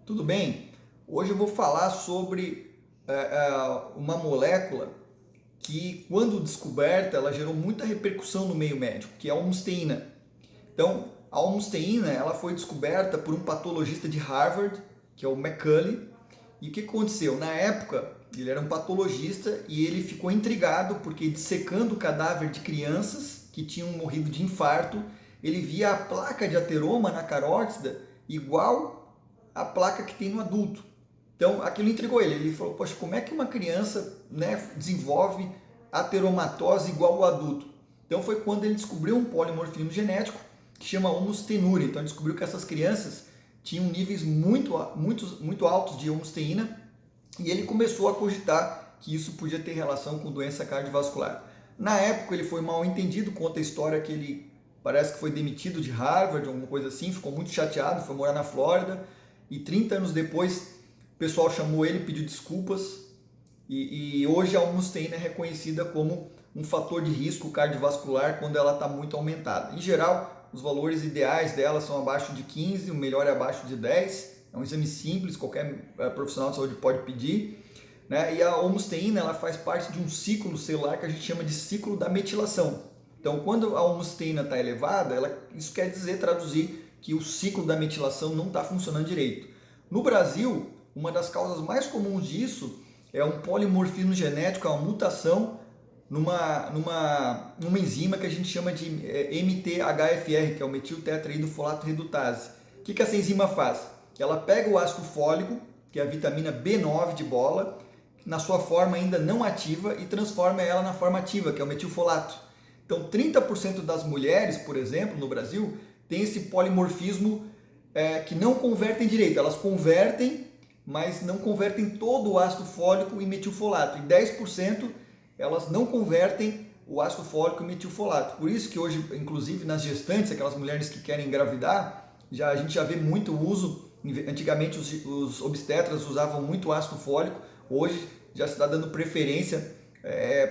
Tudo bem? Hoje eu vou falar sobre uma molécula que, quando descoberta, ela gerou muita repercussão no meio médico, que é a homocisteína. Então, a homocisteína ela foi descoberta por um patologista de Harvard, que é o McCulley. E o que aconteceu? Na época, ele era um patologista e ele ficou intrigado porque, dissecando o cadáver de crianças que tinham morrido de infarto, ele via a placa de ateroma na carótida igual a placa que tem no adulto. Então aquilo intrigou ele. Ele falou: poxa, como é que uma criança, né, desenvolve ateromatose igual ao adulto? Então foi quando ele descobriu um polimorfismo genético que chama homocisteína. Então ele descobriu que essas crianças tinham níveis muito altos de homocisteína e ele começou a cogitar que isso podia ter relação com doença cardiovascular. Na época ele foi mal entendido, conta a história que ele parece que foi demitido de Harvard, alguma coisa assim, ficou muito chateado, foi morar na Flórida. E 30 anos depois, o pessoal chamou ele, pediu desculpas. E hoje a homocisteína é reconhecida como um fator de risco cardiovascular quando ela está muito aumentada. Em geral, os valores ideais dela são abaixo de 15, o melhor é abaixo de 10. É um exame simples, qualquer profissional de saúde pode pedir. Né? E a homocisteína ela faz parte de um ciclo celular que a gente chama de ciclo da metilação. Então, quando a homocisteína está elevada, isso quer dizer, traduzir, que o ciclo da metilação não está funcionando direito. No Brasil, uma das causas mais comuns disso é um polimorfismo genético, uma mutação numa enzima que a gente chama de MTHFR, que é o metiltetraidrofolato redutase. O que essa enzima faz? Ela pega o ácido fólico, que é a vitamina B9 de bola, na sua forma ainda não ativa e transforma ela na forma ativa, que é o metilfolato. Então, 30% das mulheres, por exemplo, no Brasil, tem esse polimorfismo que não convertem direito. Elas convertem, mas não convertem todo o ácido fólico em metilfolato. E 10% elas não convertem o ácido fólico em metilfolato. Por isso que hoje, inclusive nas gestantes, aquelas mulheres que querem engravidar, a gente já vê muito uso. Antigamente os obstetras usavam muito ácido fólico, hoje já se está dando preferência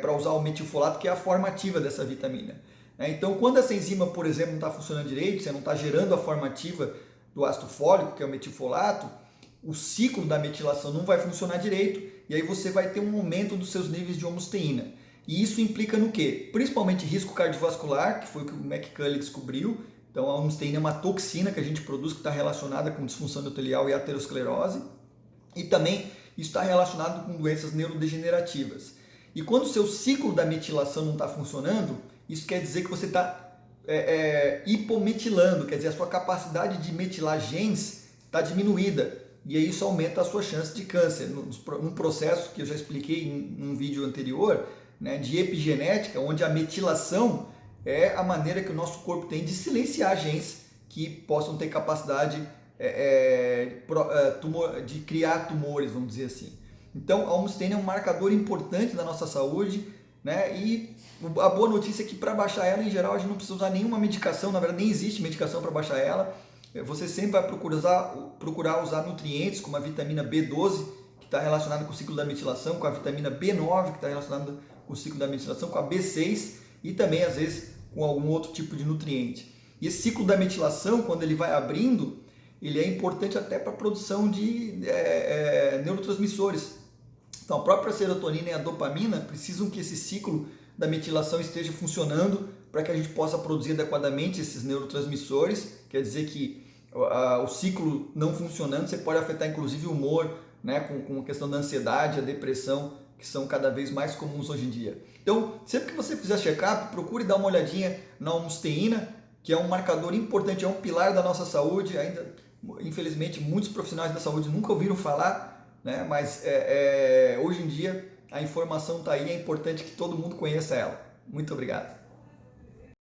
para usar o metilfolato, que é a forma ativa dessa vitamina. Então, quando essa enzima, por exemplo, não está funcionando direito, você não está gerando a forma ativa do ácido fólico, que é o metilfolato, o ciclo da metilação não vai funcionar direito e aí você vai ter um aumento dos seus níveis de homocisteína. E isso implica no quê? Principalmente risco cardiovascular, que foi o que o McCulley descobriu. Então, a homocisteína é uma toxina que a gente produz que está relacionada com disfunção endotelial e aterosclerose. E também isso está relacionado com doenças neurodegenerativas. E quando o seu ciclo da metilação não está funcionando, isso quer dizer que você está hipometilando, quer dizer, a sua capacidade de metilar genes está diminuída. E aí isso aumenta a sua chance de câncer. Num processo que eu já expliquei em um vídeo anterior, né, de epigenética, onde a metilação é a maneira que o nosso corpo tem de silenciar genes que possam ter capacidade de criar tumores, vamos dizer assim. Então, a homocisteína é um marcador importante da nossa saúde, né? E a boa notícia é que para baixar ela, em geral, a gente não precisa usar nenhuma medicação, na verdade nem existe medicação para baixar ela. Você sempre vai procurar usar nutrientes como a vitamina B12, que está relacionada com o ciclo da metilação, com a vitamina B9, que está relacionada com o ciclo da metilação, com a B6 e também, às vezes, com algum outro tipo de nutriente. E esse ciclo da metilação, quando ele vai abrindo, ele é importante até para a produção de neurotransmissores. Então, a própria serotonina e a dopamina precisam que esse ciclo da metilação esteja funcionando para que a gente possa produzir adequadamente esses neurotransmissores. Quer dizer que o ciclo não funcionando, você pode afetar inclusive o humor, né, com a questão da ansiedade, a depressão, que são cada vez mais comuns hoje em dia. Então, sempre que você fizer check-up, procure dar uma olhadinha na homocisteína, que é um marcador importante, é um pilar da nossa saúde. Ainda, infelizmente, muitos profissionais da saúde nunca ouviram falar, né? Mas hoje em dia a informação está aí, é importante que todo mundo conheça ela. Muito obrigado.